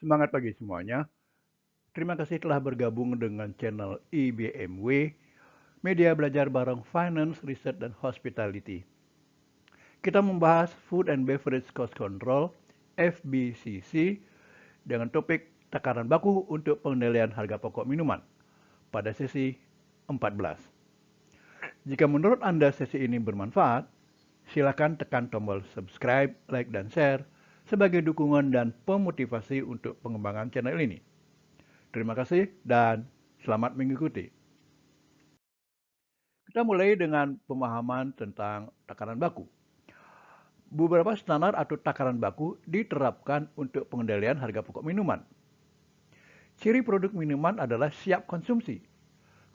Semangat pagi semuanya. Terima kasih telah bergabung dengan channel IBMW, media belajar bareng Finance, Research, dan Hospitality. Kita membahas Food and Beverage Cost Control, FBCC, dengan topik takaran baku untuk pengendalian harga pokok minuman pada sesi 14. Jika menurut Anda sesi ini bermanfaat, silakan tekan tombol subscribe, like, dan share sebagai dukungan dan pemotivasi untuk pengembangan channel ini. Terima kasih dan selamat mengikuti. Kita mulai dengan pemahaman tentang takaran baku. Beberapa standar atau takaran baku diterapkan untuk pengendalian harga pokok minuman. Ciri produk minuman adalah siap konsumsi.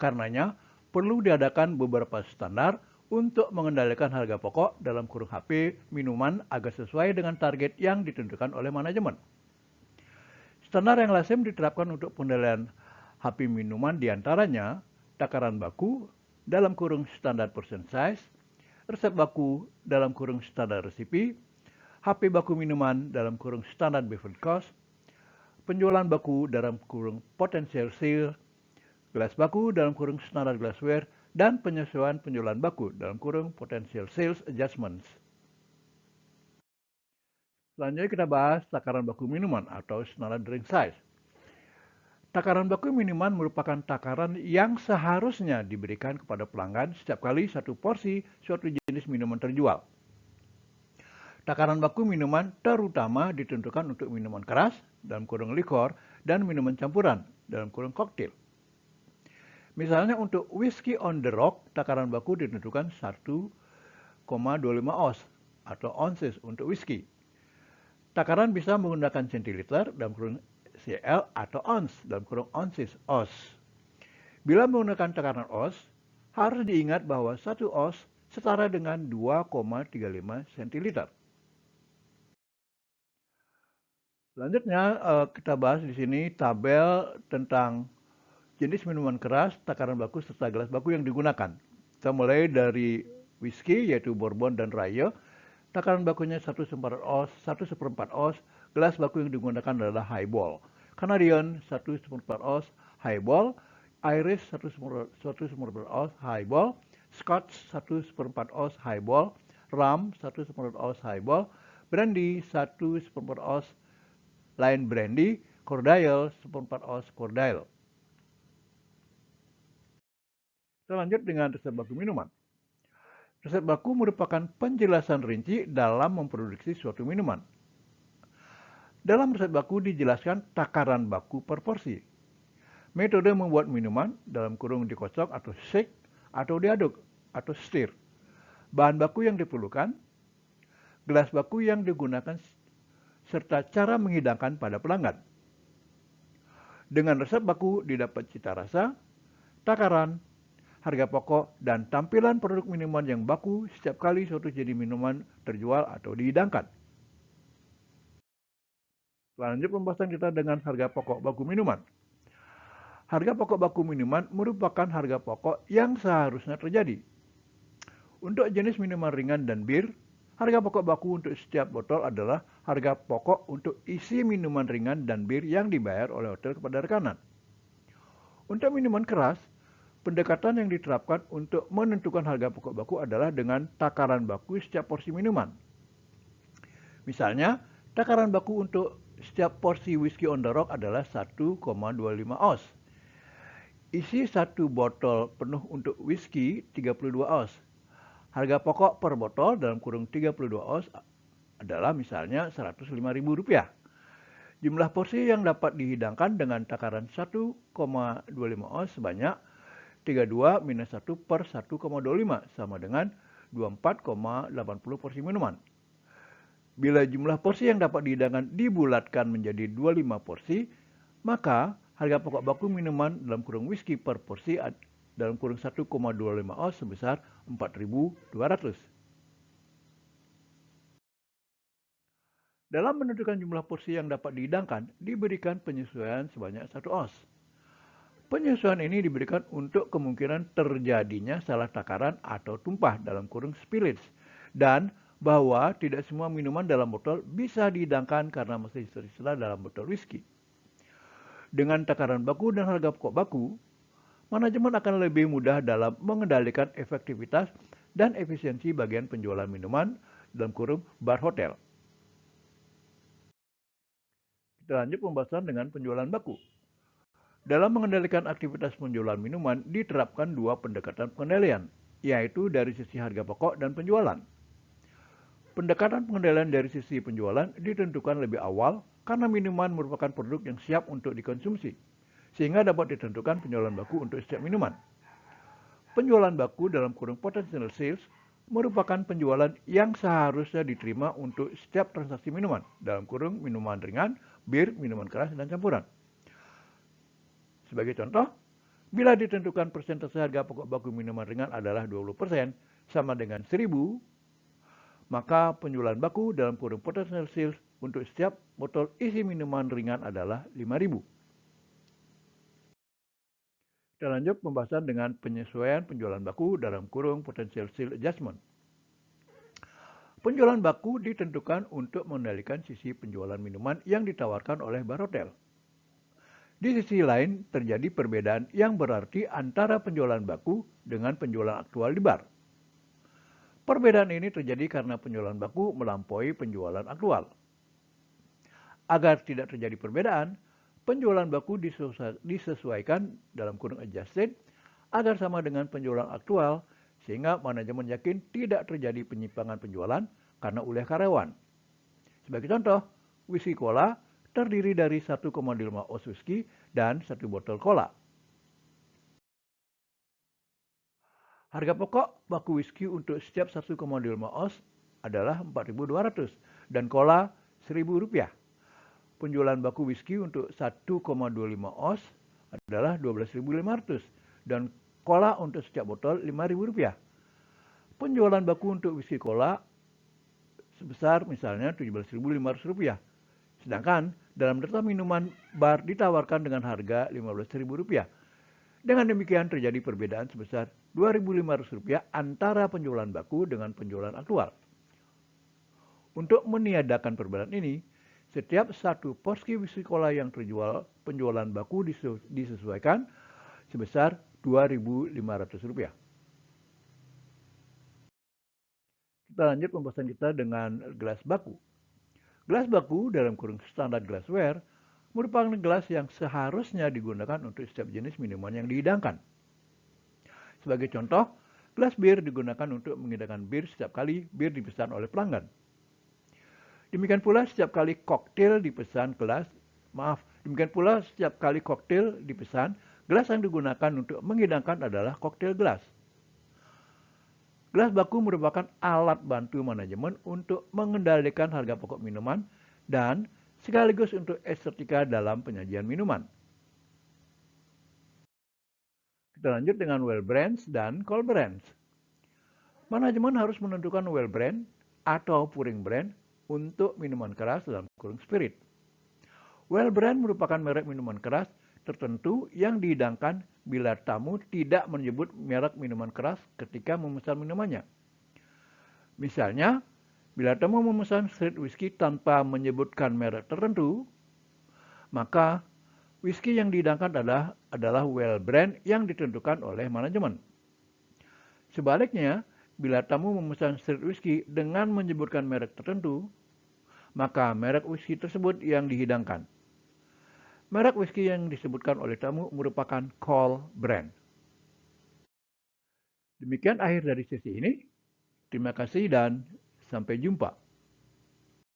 Karenanya, perlu diadakan beberapa standar untuk mengendalikan harga pokok dalam kurung HP minuman agar sesuai dengan target yang ditentukan oleh manajemen. Standar yang lazim diterapkan untuk pengendalian HP minuman diantaranya takaran baku dalam kurung standar percent size, resep baku dalam kurung standar resipi, HP baku minuman dalam kurung standar beverage cost, penjualan baku dalam kurung potential sale, gelas baku dalam kurung standar glassware, dan penyesuaian penjualan baku dalam kurung potential sales adjustments. Selanjutnya kita bahas takaran baku minuman atau standard drink size. Takaran baku minuman merupakan takaran yang seharusnya diberikan kepada pelanggan setiap kali satu porsi suatu jenis minuman terjual. Takaran baku minuman terutama ditentukan untuk minuman keras dalam kurung likor dan minuman campuran dalam kurung koktail. Misalnya untuk whisky on the rock, takaran baku ditentukan 1,25 oz atau ounces untuk whisky. Takaran bisa menggunakan centiliter dalam kurung CL atau ounce dalam kurung ounces oz. Bila menggunakan takaran oz, harus diingat bahwa 1 oz setara dengan 2,35 centiliter. Selanjutnya kita bahas di sini tabel tentang jenis minuman keras, takaran baku serta gelas baku yang digunakan. Kita mulai dari whisky yaitu bourbon dan rye. Takaran bakunya 1/4 oz, 1/4 oz. Gelas baku yang digunakan adalah highball. Canadian 1/4 oz highball, Irish 1/4 oz highball, Scotch 1/4 oz highball, rum 1/4 oz highball, brandy 1/4 oz lain brandy, cordial 1/4 oz cordial. Kita lanjut dengan resep baku minuman. Resep baku merupakan penjelasan rinci dalam memproduksi suatu minuman. Dalam resep baku dijelaskan takaran baku per porsi. Metode membuat minuman dalam kurung dikocok atau shake atau diaduk atau stir. Bahan baku yang diperlukan, gelas baku yang digunakan serta cara menghidangkan pada pelanggan. Dengan resep baku didapat cita rasa, takaran, harga pokok, dan tampilan produk minuman yang baku setiap kali suatu jenis minuman terjual atau dihidangkan. Lanjut pembahasan kita dengan harga pokok baku minuman. Harga pokok baku minuman merupakan harga pokok yang seharusnya terjadi. Untuk jenis minuman ringan dan bir, harga pokok baku untuk setiap botol adalah harga pokok untuk isi minuman ringan dan bir yang dibayar oleh hotel kepada rekanan. Untuk minuman keras, pendekatan yang diterapkan untuk menentukan harga pokok baku adalah dengan takaran baku setiap porsi minuman. Misalnya, takaran baku untuk setiap porsi whisky on the rock adalah 1,25 oz. Isi satu botol penuh untuk whisky 32 oz. Harga pokok per botol dalam kurung 32 oz adalah misalnya Rp105.000. Jumlah porsi yang dapat dihidangkan dengan takaran 1,25 oz sebanyak 32 minus 1 per 1,25 sama dengan 24,80 porsi minuman. Bila jumlah porsi yang dapat dihidangkan dibulatkan menjadi 25 porsi, maka harga pokok baku minuman dalam kurung whisky per porsi dalam kurung 1,25 oz sebesar 4.200. Dalam menentukan jumlah porsi yang dapat dihidangkan, diberikan penyesuaian sebanyak 1 oz. Penyesuaian ini diberikan untuk kemungkinan terjadinya salah takaran atau tumpah dalam kurung spirits dan bahwa tidak semua minuman dalam botol bisa dihidangkan karena masih tersisa dalam botol whisky. Dengan takaran baku dan harga pokok baku, manajemen akan lebih mudah dalam mengendalikan efektivitas dan efisiensi bagian penjualan minuman dalam kurung bar hotel. Kita lanjut pembahasan dengan penjualan baku. Dalam mengendalikan aktivitas penjualan minuman diterapkan dua pendekatan pengendalian, yaitu dari sisi harga pokok dan penjualan. Pendekatan pengendalian dari sisi penjualan ditentukan lebih awal karena minuman merupakan produk yang siap untuk dikonsumsi, sehingga dapat ditentukan penjualan baku untuk setiap minuman. Penjualan baku dalam kurung potential sales merupakan penjualan yang seharusnya diterima untuk setiap transaksi minuman, dalam kurung minuman ringan, bir, minuman keras, dan campuran. Sebagai contoh, bila ditentukan persentase harga pokok baku minuman ringan adalah 20%, sama dengan 1.000, maka penjualan baku dalam kurung potential sales untuk setiap botol isi minuman ringan adalah 5.000. Kita lanjut pembahasan dengan penyesuaian penjualan baku dalam kurung potential sales adjustment. Penjualan baku ditentukan untuk mengendalikan sisi penjualan minuman yang ditawarkan oleh bar hotel. Di sisi lain, terjadi perbedaan yang berarti antara penjualan baku dengan penjualan aktual di bar. Perbedaan ini terjadi karena penjualan baku melampaui penjualan aktual. Agar tidak terjadi perbedaan, penjualan baku disesuaikan dalam kurung adjusted agar sama dengan penjualan aktual, sehingga manajemen yakin tidak terjadi penyimpangan penjualan karena ulah karyawan. Sebagai contoh, whisky cola terdiri dari 1,5 oz whisky dan 1 botol cola. Harga pokok baku whisky untuk setiap 1,5 oz adalah 4.200 dan cola Rp1.000. Penjualan baku whisky untuk 1,25 oz adalah 12.500 dan cola untuk setiap botol Rp5.000. Penjualan baku untuk whisky cola sebesar misalnya Rp17.500. Sedangkan dalam daftar minuman bar ditawarkan dengan harga Rp15.000. Dengan demikian terjadi perbedaan sebesar Rp2.500 antara penjualan baku dengan penjualan aktual. Untuk meniadakan perbedaan ini, setiap satu porsi whisky cola yang terjual penjualan baku disesuaikan sebesar Rp2.500. Kita lanjut pembahasan kita dengan gelas baku. Gelas baku dalam kurung standar glassware merupakan gelas yang seharusnya digunakan untuk setiap jenis minuman yang dihidangkan. Sebagai contoh, gelas bir digunakan untuk menghidangkan bir setiap kali bir dipesan oleh pelanggan. Demikian pula setiap kali koktail dipesan gelas yang digunakan untuk menghidangkan adalah koktail gelas. Gelas baku merupakan alat bantu manajemen untuk mengendalikan harga pokok minuman dan sekaligus untuk estetika dalam penyajian minuman. Kita lanjut dengan well brands dan cold brands. Manajemen harus menentukan well brand atau pouring brand untuk minuman keras dalam kurung spirit. Well brand merupakan merek minuman keras tertentu yang dihidangkan bila tamu tidak menyebut merek minuman keras ketika memesan minumannya. Misalnya, bila tamu memesan straight whisky tanpa menyebutkan merek tertentu, maka whisky yang dihidangkan adalah well brand yang ditentukan oleh manajemen. Sebaliknya, bila tamu memesan straight whisky dengan menyebutkan merek tertentu, maka merek whisky tersebut yang dihidangkan. Merek whisky yang disebutkan oleh tamu merupakan cold brand. Demikian akhir dari sesi ini. Terima kasih dan sampai jumpa.